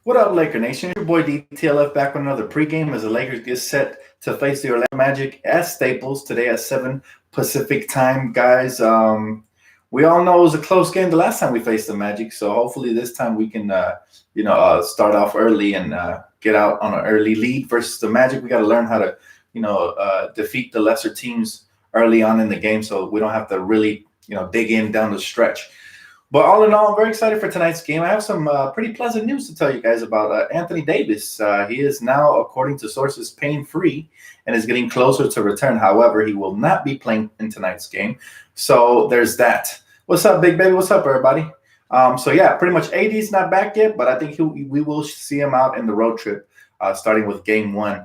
What up, Laker Nation? Your boy DTLF back with another pregame as the Lakers get set to face the Orlando Magic at Staples today at 7 Pacific time, guys. We all know it was a close game the last time we faced the Magic, so hopefully this time we can, start off early and get out on an early lead versus the Magic. We got to learn how to, defeat the lesser teams early on in the game, so we don't have to really, dig in down the stretch. But all in all, I'm very excited for tonight's game. I have some pretty pleasant news to tell you guys about Anthony Davis. He is now, according to sources, pain-free and is getting closer to return. However, he will not be playing in tonight's game. So there's that. What's up, Big Baby? What's up, everybody? Pretty much AD's not back yet, but I think we will see him out in the road trip, starting with Game 1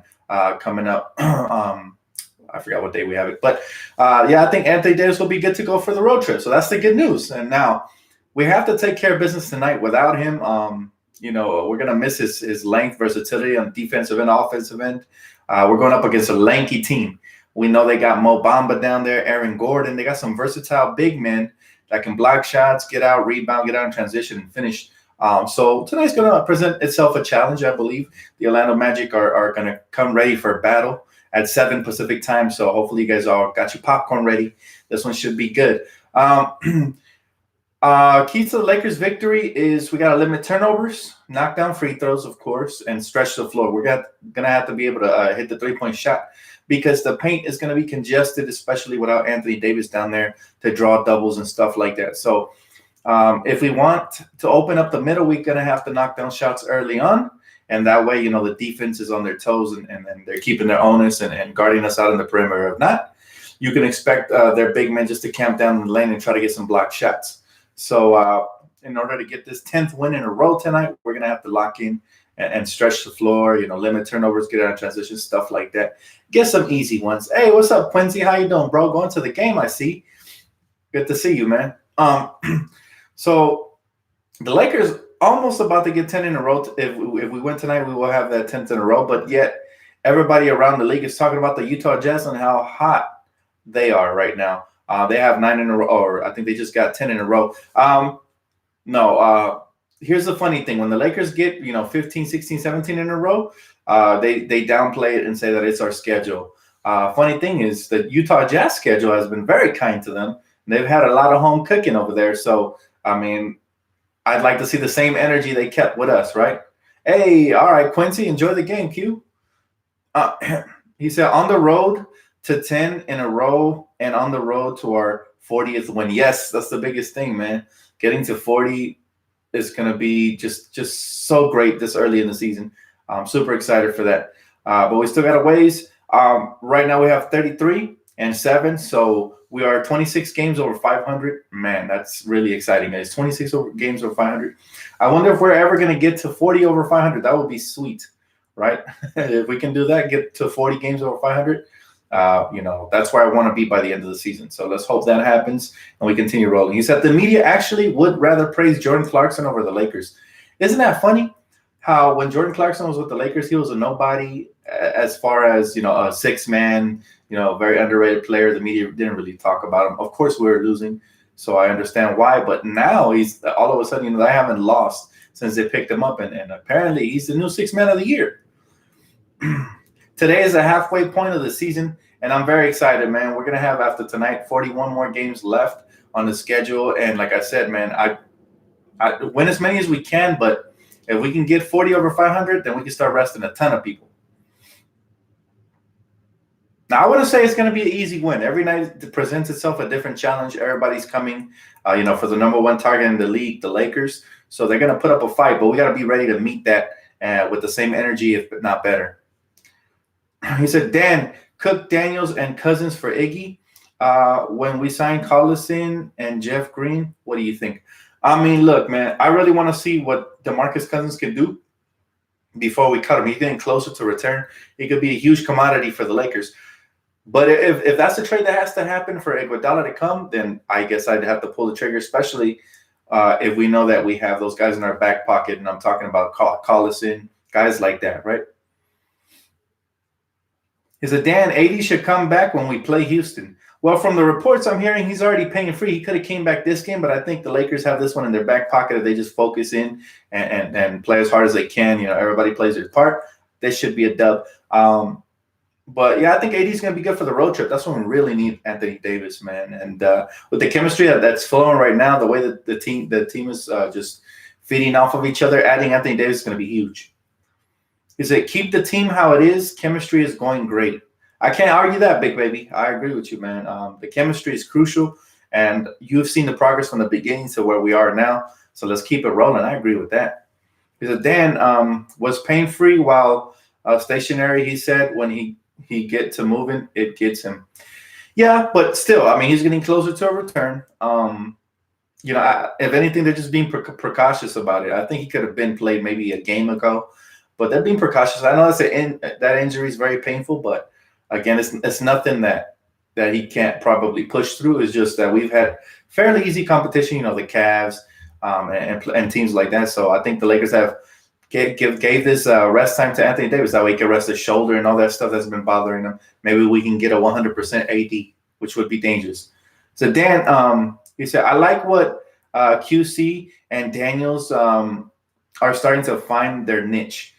coming up. I forgot what day we have it. But, I think Anthony Davis will be good to go for the road trip. So that's the good news. And now we have to take care of business tonight without him. We're going to miss his length, versatility on defensive and offensive end. We're going up against a lanky team. We know they got Mo Bamba down there, Aaron Gordon. They got some versatile big men that can block shots, get out, rebound, get out in transition, and finish. So tonight's going to present itself a challenge, I believe. The Orlando Magic are going to come ready for a battle at 7 Pacific time. So hopefully you guys all got your popcorn ready. This one should be good. Key to the Lakers' victory is we got to limit turnovers, knock down free throws, of course, and stretch the floor. We're going to have to be able to hit the three-point shot because the paint is going to be congested, especially without Anthony Davis down there to draw doubles and stuff like that. So if we want to open up the middle, we're going to have to knock down shots early on. And that way, the defense is on their toes and they're keeping their onus and guarding us out in the perimeter. If not, you can expect their big men just to camp down in the lane and try to get some block shots. So in order to get this 10th win in a row tonight, we're going to have to lock in and stretch the floor, limit turnovers, get out of transition, stuff like that. Get some easy ones. Hey, what's up, Quincy? How you doing, bro? Going to the game, I see. Good to see you, man. So the Lakers almost about to get 10 in a row. If we win tonight, we will have that 10th in a row. But yet everybody around the league is talking about the Utah Jazz and how hot they are right now. They have 9 in a row, or I think they just got 10 in a row. Here's the funny thing. When the Lakers get, 15, 16, 17 in a row, they downplay it and say that it's our schedule. Funny thing is the Utah Jazz schedule has been very kind to them. They've had a lot of home cooking over there. So, I'd like to see the same energy they kept with us, right? Hey, all right, Quincy, enjoy the game, Q. He said, on the road to 10 in a row and on the road to our 40th win. Yes, that's the biggest thing, man. Getting to 40 is going to be just so great this early in the season. I'm super excited for that. But we still got a ways. Right now we have 33-7, so we are 26 games over 500. Man, that's really exciting, guys. 26 games over 500. I wonder if we're ever going to get to 40 over 500. That would be sweet, right? If we can do that, get to 40 games over 500. That's where I want to be by the end of the season. So let's hope that happens and we continue rolling. He said the media actually would rather praise Jordan Clarkson over the Lakers. Isn't that funny? How when Jordan Clarkson was with the Lakers, he was a nobody as far as, a six-man, very underrated player. The media didn't really talk about him. Of course, we were losing, so I understand why. But now he's all of a sudden, they haven't lost since they picked him up. And apparently he's the new six-man of the year. Today is the halfway point of the season, and I'm very excited, man. We're going to have, after tonight, 41 more games left on the schedule. And like I said, man, I win as many as we can, but if we can get 40 over 500, then we can start resting a ton of people. Now, I wouldn't say it's going to be an easy win. Every night it presents itself a different challenge. Everybody's coming, for the number one target in the league, the Lakers. So they're going to put up a fight, but we got to be ready to meet that with the same energy, if not better. He said, Dan, Cook, Daniels, and Cousins for Iggy. When we signed Collison and Jeff Green, what do you think? Look, man, I really want to see what DeMarcus Cousins can do before we cut him. He's getting closer to return. He could be a huge commodity for the Lakers. But if that's a trade that has to happen for Iguodala to come, then I guess I'd have to pull the trigger, especially if we know that we have those guys in our back pocket. And I'm talking about Collison, guys like that, right? He said, Dan, AD should come back when we play Houston. Well, from the reports I'm hearing, he's already paying free. He could have came back this game, but I think the Lakers have this one in their back pocket. If they just focus in and play as hard as they can, everybody plays their part. This should be a dub. But yeah, I think AD is going to be good for the road trip. That's when we really need Anthony Davis, man. And with the chemistry that's flowing right now, the way that the team is just feeding off of each other, adding Anthony Davis is going to be huge. He said, keep the team how it is. Chemistry is going great. I can't argue that, big baby. I agree with you, man. The chemistry is crucial, and you've seen the progress from the beginning to where we are now. So let's keep it rolling. I agree with that. He said, Dan was pain-free while stationary. He said when he get to moving, it gets him. Yeah, but still, I mean, he's getting closer to a return. If anything, they're just being precautious about it. I think he could have been played maybe a game ago, but they're being precautious. I know that injury is very painful, but again, it's nothing that he can't probably push through. It's just that we've had fairly easy competition, the Cavs and teams like that. So I think the Lakers have gave this rest time to Anthony Davis. That way he can rest his shoulder and all that stuff that's been bothering him. Maybe we can get a 100% AD, which would be dangerous. So Dan, he said, I like what QC and Daniels are starting to find their niche.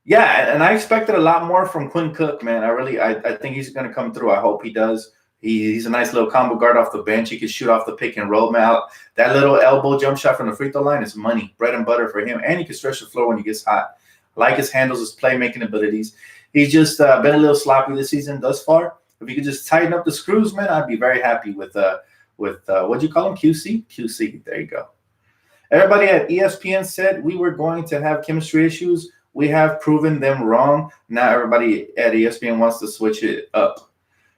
Yeah, and I expected a lot more from Quinn Cook, man. I think he's going to come through. I hope he does. He's a nice little combo guard off the bench. He can shoot off the pick and roll, man. That little elbow jump shot from the free throw line is money, bread and butter for him. And he can stretch the floor when he gets hot. I like his handles, his playmaking abilities. He's just been a little sloppy this season thus far. If he could just tighten up the screws, man, I'd be very happy with what'd you call him? QC? QC. There you go. Everybody at ESPN said we were going to have chemistry issues. We have proven them wrong. Now everybody at ESPN wants to switch it up.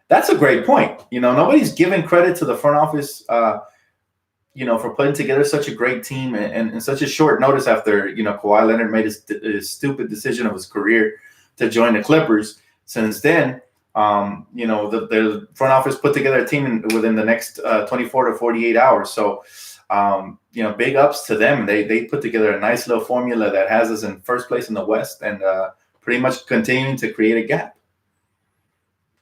That's a great point. Nobody's giving credit to the front office, for putting together such a great team and such a short notice after, Kawhi Leonard made his stupid decision of his career to join the Clippers. Since then, the front office put together a team within the next 24 to 48 hours. So, big ups to them. They put together a nice little formula that has us in first place in the West and pretty much continuing to create a gap.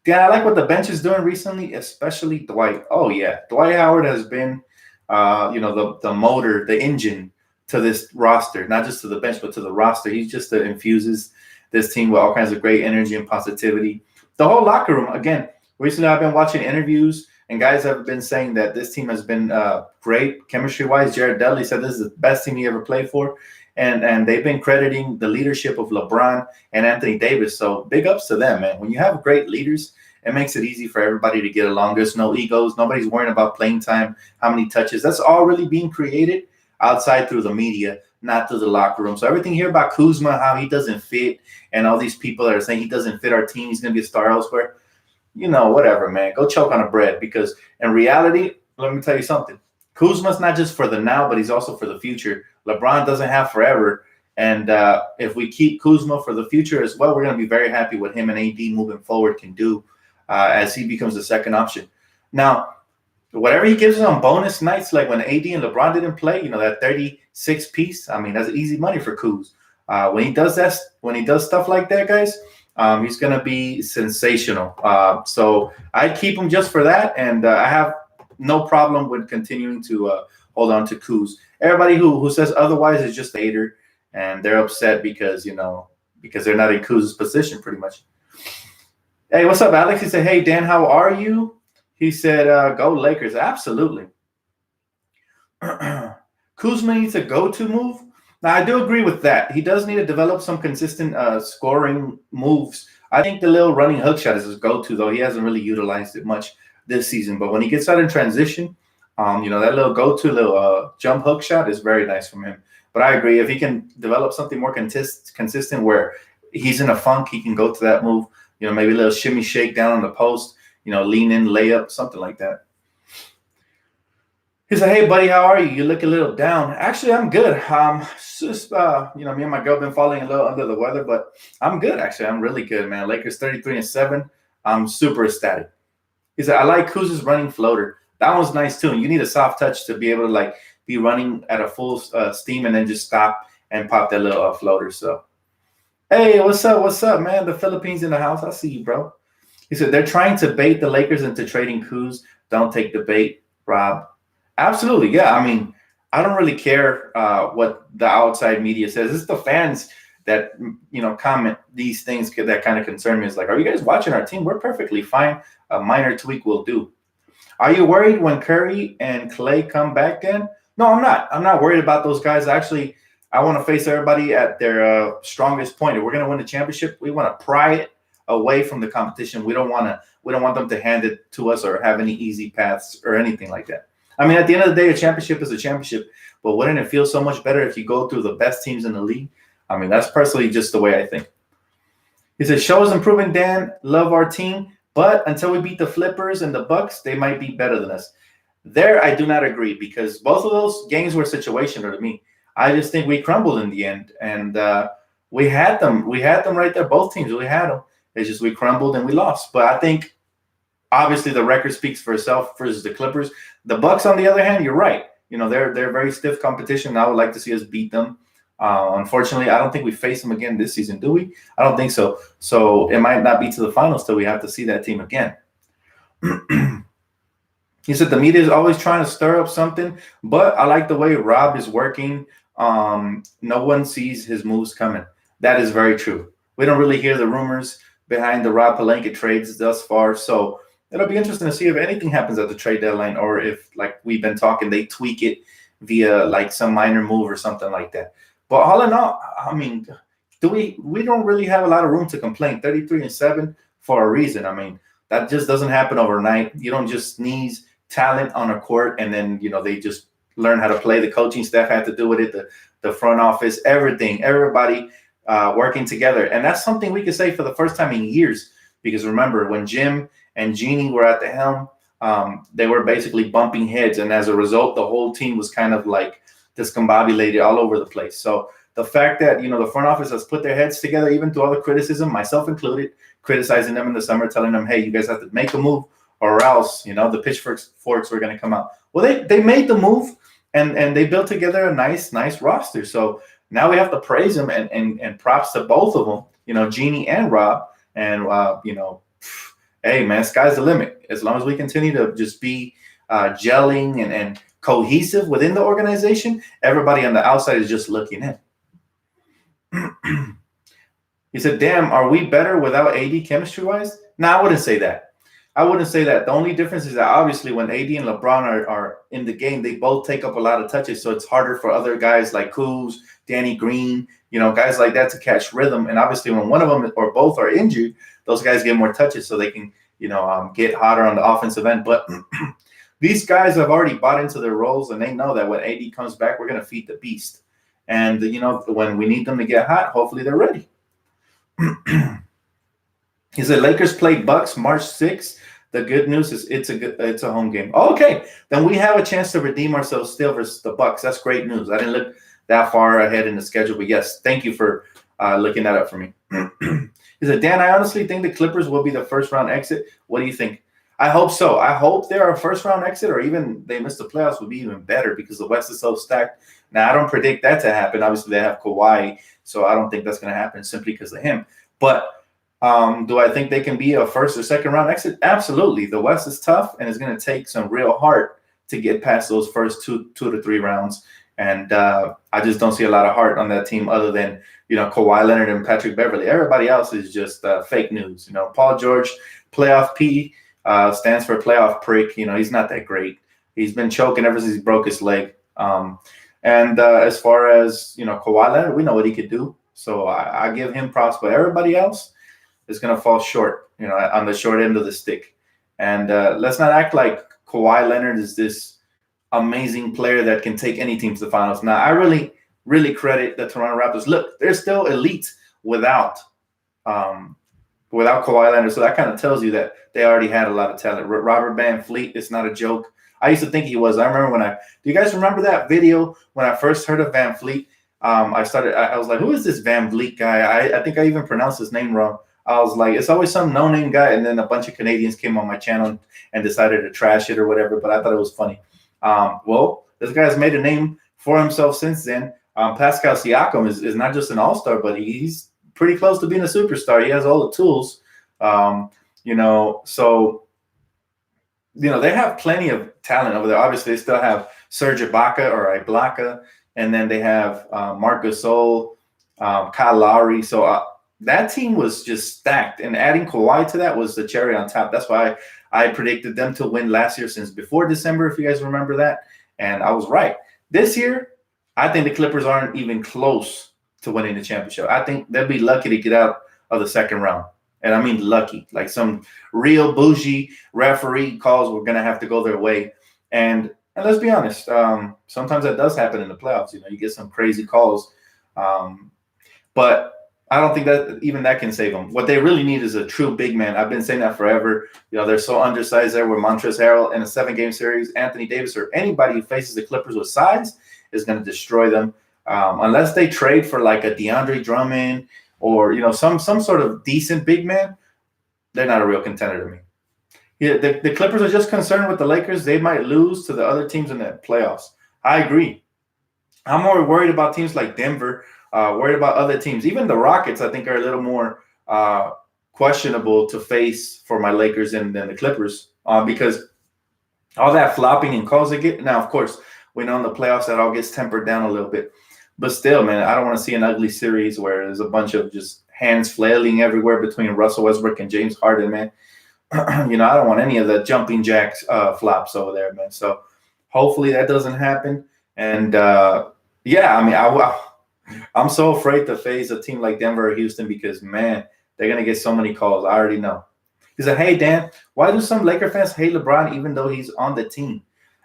Yeah, I like what the bench is doing recently, especially Dwight. Oh, yeah. Dwight Howard has been, the motor, the engine to this roster, not just to the bench, but to the roster. He just infuses this team with all kinds of great energy and positivity. The whole locker room, again, recently I've been watching interviews, and guys have been saying that this team has been great chemistry-wise. Jared Dudley said this is the best team he ever played for. And they've been crediting the leadership of LeBron and Anthony Davis. So big ups to them, man. When you have great leaders, it makes it easy for everybody to get along. There's no egos. Nobody's worrying about playing time, how many touches. That's all really being created outside through the media, not through the locker room. So everything here about Kuzma, how he doesn't fit, and all these people that are saying he doesn't fit our team, he's going to be a star elsewhere. Whatever, man. Go choke on a bread, because in reality, let me tell you something. Kuzma's not just for the now, but he's also for the future. LeBron doesn't have forever. And if we keep Kuzma for the future as well, we're going to be very happy what him and AD moving forward can do as he becomes the second option. Now, whatever he gives us on bonus nights, like when AD and LeBron didn't play, that 36 piece, I mean, that's easy money for Kuz. When he does stuff like that, guys, he's going to be sensational. So I'd keep him just for that. And I have no problem with continuing to hold on to Kuz. Everybody who says otherwise is just a hater, and they're upset because they're not in Kuz's position pretty much. Hey, what's up, Alex? He said, hey, Dan, how are you? He said, go Lakers. Absolutely. Kuzma needs a go-to move. Now, I do agree with that. He does need to develop some consistent scoring moves. I think the little running hook shot is his go-to, though. He hasn't really utilized it much this season. But when he gets out in transition, that little go-to, little jump hook shot is very nice from him. But I agree. If he can develop something more consistent where he's in a funk, he can go to that move. Maybe a little shimmy shake down on the post, lean in, layup, something like that. He said, hey, buddy, how are you? You look a little down. Actually, I'm good. Just, me and my girl been falling a little under the weather, but I'm good, actually. I'm really good, man. Lakers 33-7. I'm super ecstatic. He said, I like Kuz's running floater. That one's nice, too. And you need a soft touch to be able to, be running at a full steam and then just stop and pop that little floater. So, hey, what's up? What's up, man? The Philippines in the house. I see you, bro. He said they're trying to bait the Lakers into trading Kuz. Don't take the bait, Rob. Absolutely, yeah. I mean, I don't really care what the outside media says. It's the fans that comment these things that kind of concern me. It's like, are you guys watching our team? We're perfectly fine. A minor tweak will do. Are you worried when Curry and Clay come back? Then no, I'm not. I'm not worried about those guys. Actually, I want to face everybody at their strongest point. If we're going to win the championship, we want to pry it away from the competition. We don't want them to hand it to us or have any easy paths or anything like that. I mean, at the end of the day, a championship is a championship, but wouldn't it feel so much better if you go through the best teams in the league? I mean, that's personally just the way I think. He says, show is improving, Dan. Love our team, but until we beat the Flippers and the Bucks, they might be better than us. There, I do not agree because both of those games were situational to me. I just think we crumbled in the end, and we had them. We had them right there. Both teams, we had them. It's just we crumbled and we lost. But I think obviously the record speaks for itself versus the Clippers. The Bucks, on the other hand, you're right. They're very stiff competition. I would like to see us beat them. Unfortunately, I don't think we face them again this season, do we? I don't think so. So it might not be to the finals till we have to see that team again. He said the media is always trying to stir up something, but I like the way Rob is working. No one sees his moves coming. That is very true. We don't really hear the rumors behind the Rob Pelinka trades thus far. So it'll be interesting to see if anything happens at the trade deadline or if, like we've been talking, they tweak it via like some minor move or something like that. But all in all, I mean, we don't really have a lot of room to complain. 33-7 for a reason. I mean, that just doesn't happen overnight. You don't just sneeze talent on a court and then, they just learn how to play. The coaching staff had to do with it, the front office, everybody working together. And that's something we could say for the first time in years, because remember when Jim and Jeannie were at the helm, they were basically bumping heads. And as a result, the whole team was kind of like discombobulated all over the place. So the fact that, the front office has put their heads together, even to all the criticism, myself included, criticizing them in the summer, telling them, hey, you guys have to make a move or else, the pitchforks were going to come out. Well, they made the move and they built together a nice roster. So now we have to praise them and props to both of them, Jeannie and Rob. And, hey, man, sky's the limit. As long as we continue to just be gelling and cohesive within the organization, everybody on the outside is just looking in. He said, damn, are we better without AD chemistry-wise? No, I wouldn't say that. The only difference is that obviously when AD and LeBron are in the game, they both take up a lot of touches. So it's harder for other guys like Kuz, Danny Green, guys like that to catch rhythm. And obviously when one of them or both are injured, those guys get more touches so they can, get hotter on the offensive end. But these guys have already bought into their roles and they know that when AD comes back, we're going to feed the beast. And, when we need them to get hot, hopefully they're ready. He said Lakers play Bucks March 6th. The good news is it's a home game. Okay, then we have a chance to redeem ourselves still versus the Bucks. That's great news. I didn't look that far ahead in the schedule, but yes, thank you for looking that up for me. He said, Dan, I honestly think the Clippers will be the first round exit. What do you think? I hope so. I hope they're a first round exit, or even they miss the playoffs would be even better because the West is so stacked. Now I don't predict that to happen. Obviously they have Kawhi, so I don't think that's going to happen simply because of him. But do I think they can be a first or second round exit? Absolutely. The West is tough, and it's going to take some real heart to get past those first two to three rounds. And I just don't see a lot of heart on that team other than, Kawhi Leonard and Patrick Beverly. Everybody else is just fake news. Paul George, playoff P, stands for playoff prick. He's not that great. He's been choking ever since he broke his leg. And as far as, Kawhi Leonard, we know what he could do. So I give him props, but everybody else is going to fall short, on the short end of the stick. And let's not act like Kawhi Leonard is this amazing player that can take any team to the finals. Now, I really, really credit the Toronto Raptors. Look, they're still elite without Kawhi Leonard. So that kind of tells you that they already had a lot of talent. Robert Van Fleet is not a joke. I used to think he was. I remember do you guys remember that video when I first heard of Van Fleet? I was like, who is this Van Vliet guy? I think I even pronounced his name wrong. I was like, it's always some no-name guy. And then a bunch of Canadians came on my channel and decided to trash it or whatever. But I thought it was funny. Well, this guy's made a name for himself since then. Pascal Siakam is not just an all-star, but he's pretty close to being a superstar. He has all the tools. So they have plenty of talent over there. Obviously, they still have Serge Ibaka, and then they have Marc Gasol, Kyle Lowry. So that team was just stacked, and adding Kawhi to that was the cherry on top. That's why I predicted them to win last year since before December, if you guys remember that, and I was right. This year, I think the Clippers aren't even close to winning the championship. I think they'll be lucky to get out of the second round. And I mean lucky, like some real bougie referee calls were going to have to go their way. And let's be honest, sometimes that does happen in the playoffs. You get some crazy calls. But I don't think that even that can save them. What they really need is a true big man. I've been saying that forever. They're so undersized there with Montrezl Harrell in a 7-game series. Anthony Davis or anybody who faces the Clippers with size is going to destroy them. Unless they trade for like a DeAndre Drummond or some sort of decent big man, they're not a real contender to me. Yeah, the Clippers are just concerned with the Lakers. They might lose to the other teams in the playoffs. I agree. I'm more worried about teams like Denver, worried about other teams. Even the Rockets, I think, are a little more questionable to face for my Lakers than the Clippers because all that flopping and calls they get. Now, of course, we know in the playoffs that all gets tempered down a little bit. But still, man, I don't want to see an ugly series where there's a bunch of just hands flailing everywhere between Russell Westbrook and James Harden, man. I don't want any of the jumping jacks flops over there, man. So hopefully that doesn't happen. And, I'm so afraid to face a team like Denver or Houston because, man, they're going to get so many calls. I already know. He said, hey, Dan, why do some Laker fans hate LeBron even though he's on the team?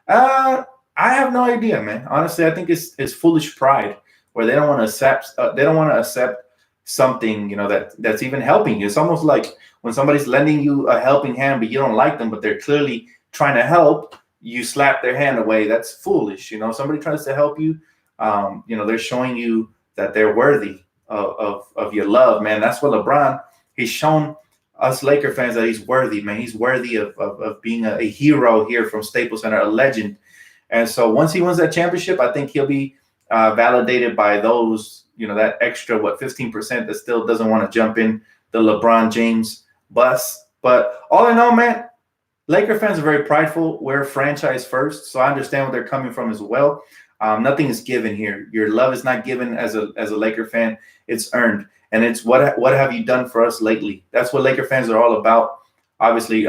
I have no idea, man. Honestly, I think it's foolish pride where they don't want to accept something, that's even helping you. It's almost like when somebody's lending you a helping hand, but you don't like them, but they're clearly trying to help, you slap their hand away. That's foolish. Somebody tries to help you. They're showing you that they're worthy of your love, man. That's what LeBron, he's shown us Laker fans that he's worthy, man. He's worthy of being a hero here from Staples Center, a legend. And so once he wins that championship, I think he'll be validated by those, that extra, 15% that still doesn't want to jump in the LeBron James bus. But all in all, man, Laker fans are very prideful. We're franchise first, so I understand where they're coming from as well. Nothing is given here. Your love is not given as a Laker fan. It's earned. And it's what have you done for us lately? That's what Laker fans are all about. Obviously,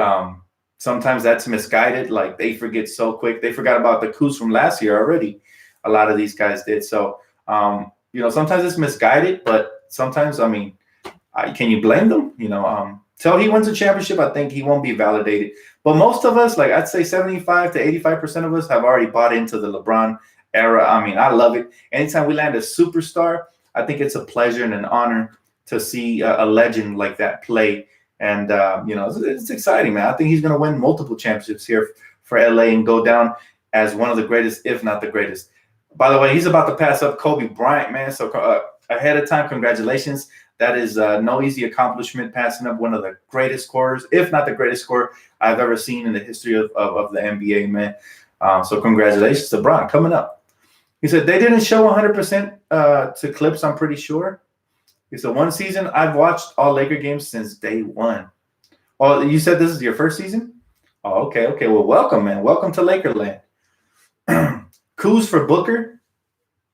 sometimes that's misguided. Like they forget so quick. They forgot about the coups from last year already. A lot of these guys did. So, sometimes it's misguided, but sometimes, can you blame them? Till he wins a championship, I think he won't be validated. But most of us, like I'd say 75 to 85% of us have already bought into the LeBron era. I love it. Anytime we land a superstar, I think it's a pleasure and an honor to see a legend like that play. And, it's exciting, man. I think he's going to win multiple championships here for LA and go down as one of the greatest, if not the greatest. By the way, he's about to pass up Kobe Bryant, man. So ahead of time, congratulations. That is no easy accomplishment, passing up one of the greatest scorers, if not the greatest scorer I've ever seen in the history of the NBA, man. So congratulations to Bron coming up. He said they didn't show 100% to clips, I'm pretty sure. He said one season I've watched all Laker games since day one. Oh, you said this is your first season? Oh, okay. Well, welcome, man. Welcome to Lakerland. Coups for Booker.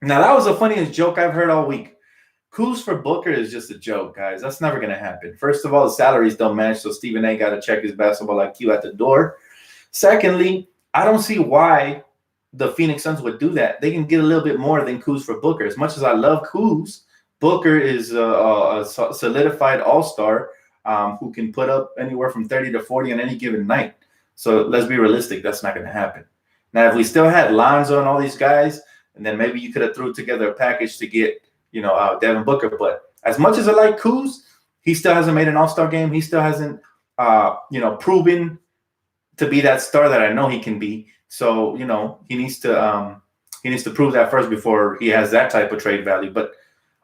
Now, that was the funniest joke I've heard all week. Coups for Booker is just a joke, guys. That's never going to happen. First of all, the salaries don't match, so Stephen A. got to check his basketball IQ at the door. Secondly, I don't see why the Phoenix Suns would do that. They can get a little bit more than coups for Booker. As much as I love coups, Booker is a solidified all-star who can put up anywhere from 30 to 40 on any given night. So let's be realistic. That's not going to happen. Now, if we still had Lonzo and all these guys, and then maybe you could have threw together a package to get, Devin Booker. But as much as I like Kuz, he still hasn't made an all-star game. He still hasn't, proven to be that star that I know he can be. So, he needs to prove that first before he has that type of trade value. But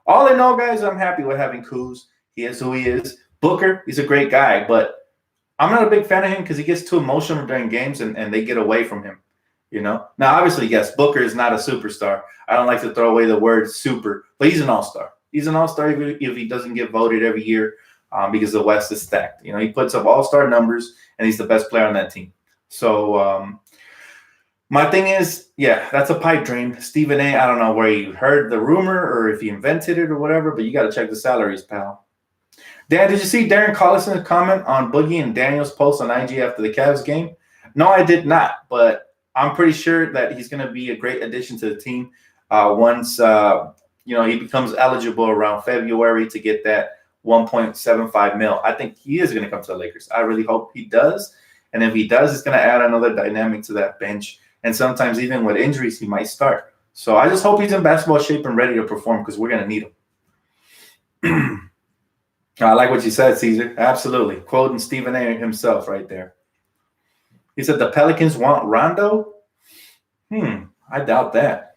all in all, guys, I'm happy with having Kuz. He is who he is. Booker, he's a great guy, but I'm not a big fan of him because he gets too emotional during games and they get away from him. Now, obviously, yes, Booker is not a superstar. I don't like to throw away the word super, but he's an all-star. He's an all-star if he doesn't get voted every year. because the West is stacked. You know, he puts up all-star numbers, and he's the best player on that team. So my thing is, yeah, that's a pipe dream. Stephen A., I don't know where you heard the rumor or if he invented it or whatever, but you got to check the salaries, pal. Dan, did you see Darren Collison's comment on Boogie and Daniel's post on IG after the Cavs game? No, I did not, but I'm pretty sure that he's going to be a great addition to the team once he becomes eligible around February to get that 1.75 mil. I think he is going to come to the Lakers. I really hope he does. And if he does, it's going to add another dynamic to that bench. And sometimes even with injuries, he might start. So I just hope he's in basketball shape and ready to perform because we're going to need him. I like what you said, Caesar. Absolutely. Quoting Stephen A. himself right there. He said the Pelicans want Rondo? I doubt that.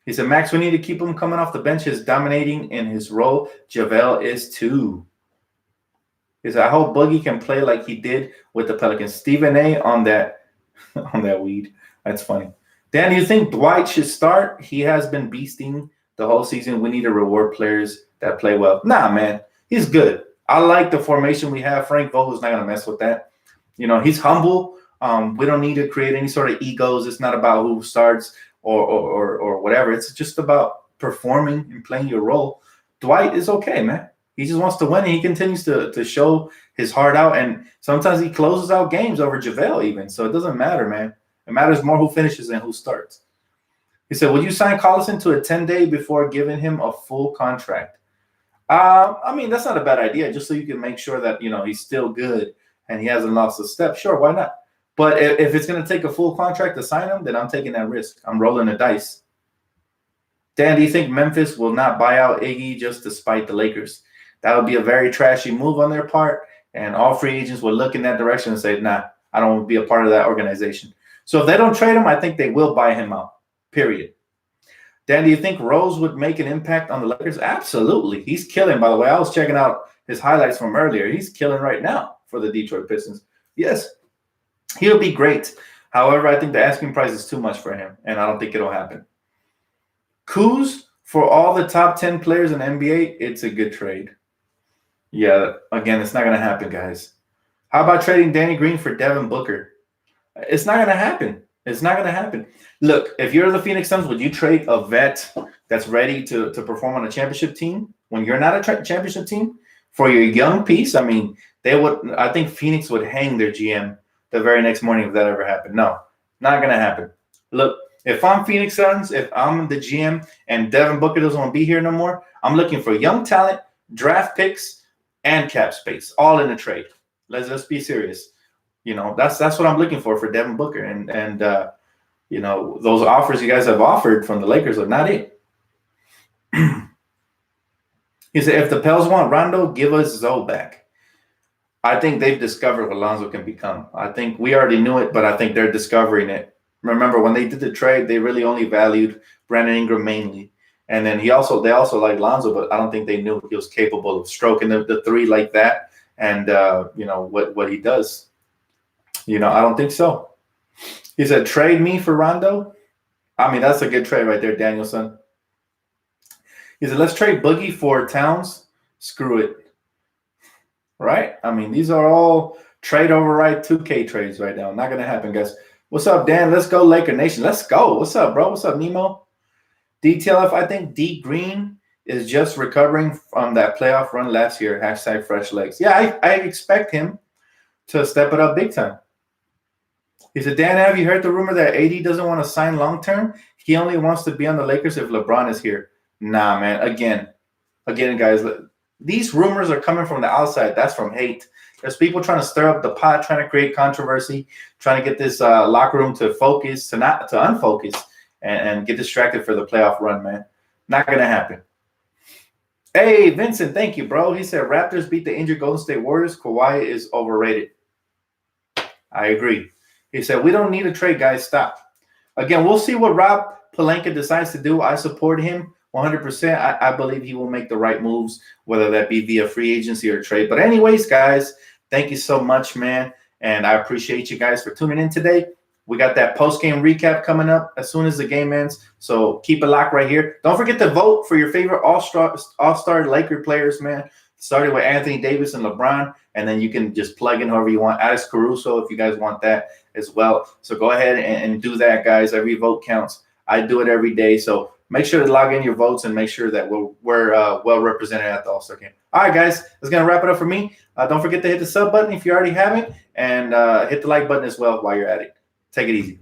He said, Max, we need to keep him coming off the bench. He's dominating in his role. JaVale is too. He said, I hope Boogie can play like he did with the Pelicans. Stephen A. on that weed. That's funny. Dan, do you think Dwight should start? He has been beasting the whole season. We need to reward players that play well. Nah, man. He's good. I like the formation we have. Frank Vogel's not going to mess with that. You know, he's humble. We don't need to create any sort of egos. It's not about who starts or whatever. It's just about performing and playing your role. Dwight is okay, man. He just wants to win, and he continues to show his heart out. And sometimes he closes out games over JaVale even. So it doesn't matter, man. It matters more who finishes than who starts. He said, would you sign Collison to a 10-day before giving him a full contract? I mean, that's not a bad idea, just so you can make sure that, you know, he's still good and he hasn't lost a step. Sure, why not? But if it's going to take a full contract to sign him, then I'm taking that risk. I'm rolling the dice. Dan, do you think Memphis will not buy out Iggy just to spite the Lakers? That would be a very trashy move on their part, and all free agents would look in that direction and say, nah, I don't want to be a part of that organization. So if they don't trade him, I think they will buy him out, period. Dan, do you think Rose would make an impact on the Lakers? Absolutely. He's killing, by the way. I was checking out his highlights from earlier. He's killing right now for the Detroit Pistons. Yes, he'll be great. However, I think the asking price is too much for him, and I don't think it'll happen. Kuz, for all the top 10 players in the NBA, it's a good trade. Yeah, again, it's not going to happen, guys. How about trading Danny Green for Devin Booker? It's not going to happen. It's not going to happen. Look, if you're the Phoenix Suns, would you trade a vet that's ready to perform on a championship team when you're not a championship team for your young piece? I mean, they would. I think Phoenix would hang their GM the very next morning if that ever happened. No, not going to happen. Look, if I'm Phoenix Suns, if I'm the GM and Devin Booker doesn't want to be here no more, I'm looking for young talent, draft picks, and cap space, all in a trade. Let's be serious. You know, that's what I'm looking for Devin Booker. And you know, those offers you guys have offered from the Lakers are not it. He said, if the Pels want Rondo, give us Zoe back. I think they've discovered what Lonzo can become. I think we already knew it, but I think they're discovering it. Remember, when they did the trade, they really only valued Brandon Ingram mainly. And then they also liked Lonzo, but I don't think they knew he was capable of stroking the three like that. And, you know, what he does. You know, I don't think so. He said, trade me for Rondo. I mean, that's a good trade right there, Danielson. He said, let's trade Boogie for Towns. Screw it. Right? I mean, these are all trade override 2K trades right now. Not going to happen, guys. What's up, Dan? Let's go, Laker Nation. Let's go. What's up, bro? What's up, Nemo? DTLF, I think D Green is just recovering from that playoff run last year. # fresh legs. Yeah, I expect him to step it up big time. He said, Dan, have you heard the rumor that AD doesn't want to sign long-term? He only wants to be on the Lakers if LeBron is here. Nah, man. Again, guys, these rumors are coming from the outside. That's from hate. There's people trying to stir up the pot, trying to create controversy, trying to get this locker room to focus, to unfocus, and get distracted for the playoff run, man. Not going to happen. Hey, Vincent, thank you, bro. He said, Raptors beat the injured Golden State Warriors. Kawhi is overrated. I agree. He said, we don't need a trade, guys. Stop. Again, we'll see what Rob Pelinka decides to do. I support him 100%. I believe he will make the right moves, whether that be via free agency or trade. But anyways, guys, thank you so much, man. And I appreciate you guys for tuning in today. We got that post-game recap coming up as soon as the game ends. So keep it locked right here. Don't forget to vote for your favorite all-star Laker players, man. starting with Anthony Davis and LeBron, and then you can just plug in whoever you want. Alex Caruso, if you guys want that as well. So go ahead and do that, guys. Every vote counts. I do it every day. So make sure to log in your votes and make sure that we're well represented at the All-Star game. All right, guys, that's going to wrap it up for me. Don't forget to hit the sub button if you already haven't, and hit the like button as well while you're at it. Take it easy.